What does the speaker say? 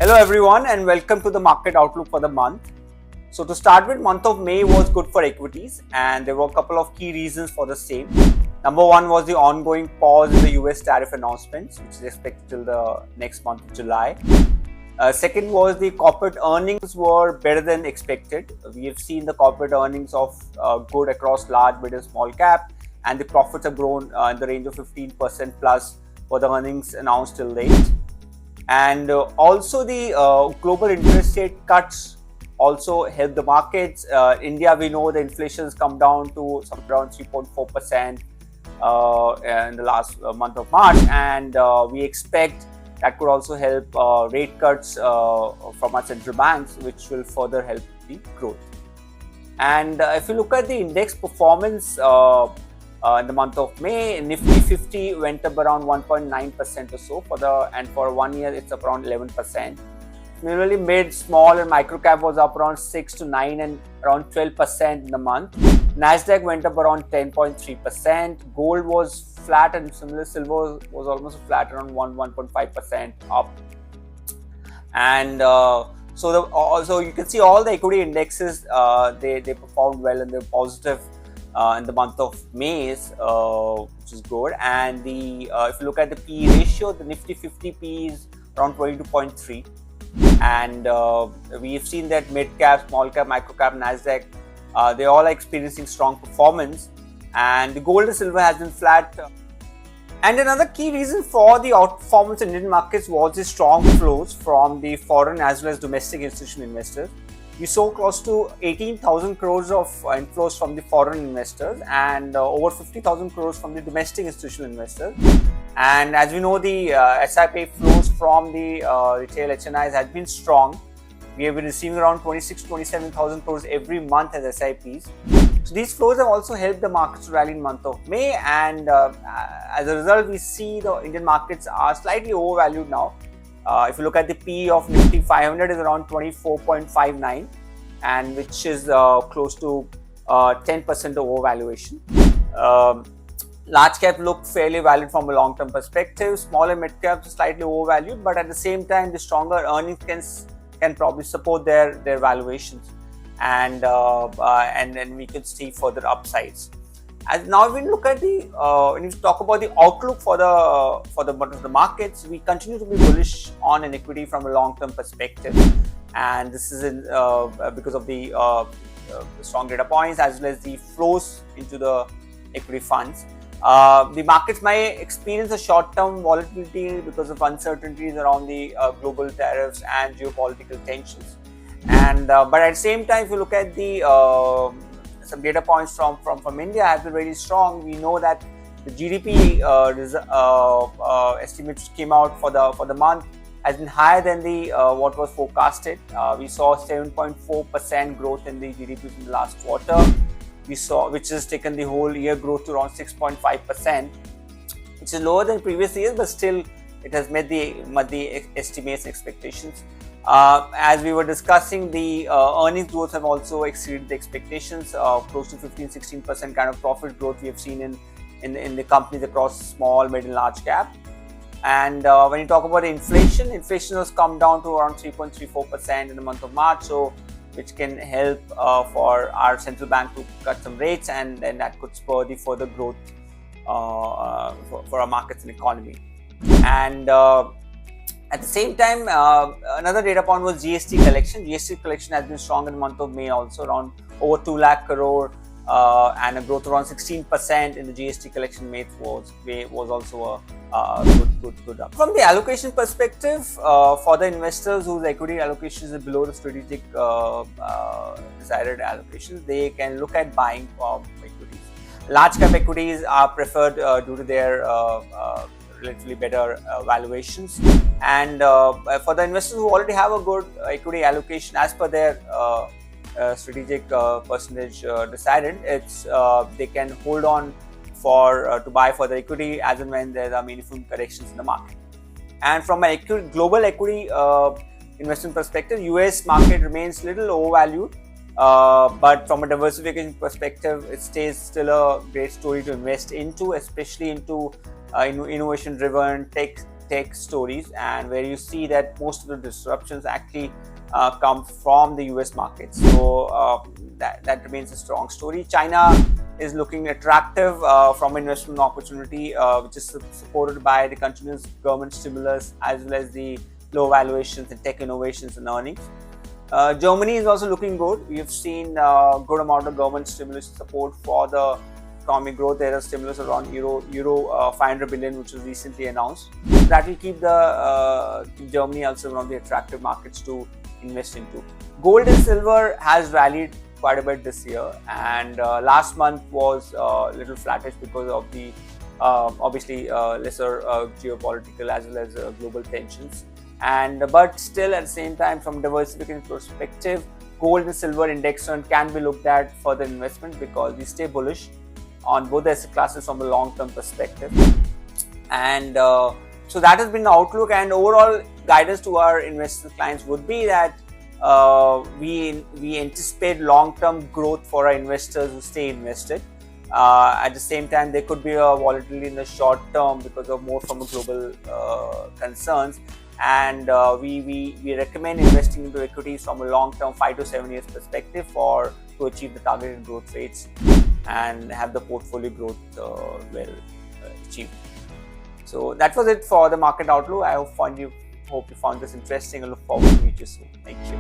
Hello everyone and welcome to the market outlook for the month. So to start with, month of May was good for equities and there were a couple of key reasons for the same. Number one was the ongoing pause in the US tariff announcements, which is expected till the next month of July. Second was the corporate earnings were better than expected. We have seen the corporate earnings of good across large, mid and small cap, and the profits have grown in the range of 15% plus for the earnings announced till date. And also the global interest rate cuts also help the markets. India, we know the inflation has come down to somewhere around 3.4% in the last month of March, and we expect that could also help rate cuts from our central banks, which will further help the growth. And if you look at the index performance in the month of May, Nifty 50 went up around 1.9% or so for 1 year it's up around 11%. Similarly, mid, small and micro cap was up around 6 to 9 and around 12% in the month. Nasdaq went up around 10.3%. Gold was flat and similar. Silver was almost flat, around 1.5% up. And so you can see all the equity indexes they performed well and they're positive in the month of May, which is good. And the if you look at the PE ratio, the Nifty 50 PE is around 22.3. And we've seen that mid cap, small cap, micro cap, Nasdaq, they all are experiencing strong performance, and the gold and silver has been flat. And another key reason for the outperformance in Indian markets was the strong flows from the foreign as well as domestic institutional investors. We saw close to 18,000 crores of inflows from the foreign investors and over 50,000 crores from the domestic institutional investors. And as we know, the SIP flows from the retail HNIs has been strong. We have been receiving around 27,000 crores every month as SIPs. So these flows have also helped the markets to rally in the month of May, and as a result, we see the Indian markets are slightly overvalued now. If you look at the PE of Nifty 500 is around 24.59, and which is close to 10% overvaluation. Large cap look fairly valued from a long-term perspective. Small and mid caps slightly overvalued, but at the same time, the stronger earnings can probably support their valuations, and then we can see further upsides. As now when we look at the when you talk about the outlook for the markets, we continue to be bullish on an equity from a long-term perspective, and this is because of the strong data points as well as the flows into the equity funds. The markets might experience a short-term volatility because of uncertainties around the global tariffs and geopolitical tensions, and but at the same time, if you look at the some data points from India have been very strong. We know that the GDP estimates came out for the month has been higher than the what was forecasted. We saw 7.4% growth in the GDP in the last quarter. We saw, which has taken the whole year growth to around 6.5%, which is lower than previous years, but still it has met the estimates and expectations. As we were discussing, the earnings growth have also exceeded the expectations. Close to 15-16% kind of profit growth we have seen in the companies across small, mid and large cap. And when you talk about inflation has come down to around 3.34% in the month of March, so which can help for our central bank to cut some rates, and then that could spur the further growth for our markets and economy. And at the same time, another data point was GST collection. GST collection has been strong in the month of May, also around over 2 lakh crore, and a growth around 16% in the GST collection. May was also a good up. From the allocation perspective, for the investors whose equity allocations is below the strategic desired allocations, they can look at buying equities. Large cap equities are preferred due to their relatively better valuations, and for the investors who already have a good equity allocation as per their strategic percentage decided, it's they can hold on to buy for the equity as and when there are meaningful corrections in the market. And from a global equity investment perspective, US market remains little overvalued, but from a diversification perspective, it stays still a great story to invest into, especially into innovation driven tech tech stories, and where you see that most of the disruptions actually come from the US market. So that remains a strong story. China is looking attractive from investment opportunity, which is supported by the continuous government stimulus as well as the low valuations in tech innovations and earnings. Germany is also looking good. We have seen a good amount of government stimulus support for the economic growth. There is stimulus around euro 500 billion, which was recently announced. That will keep the Germany also one of the attractive markets to invest into. Gold and silver has rallied quite a bit this year, and last month was a little flattish because of the obviously lesser geopolitical as well as global tensions. But still, at the same time, from diversification perspective, gold and silver index fund can be looked at for the investment because we stay bullish on both the asset classes from a long-term perspective. And so that has been the outlook, and overall guidance to our investors clients would be that we anticipate long-term growth for our investors who stay invested. At the same time, there could be a volatility in the short term because of more from a global concerns. And we recommend investing into equities from a long-term 5 to 7 years perspective to achieve the targeted growth rates and have the portfolio growth well achieved. So that was it for the market outlook. I hope you found this interesting and look forward to meet you soon. Thank you.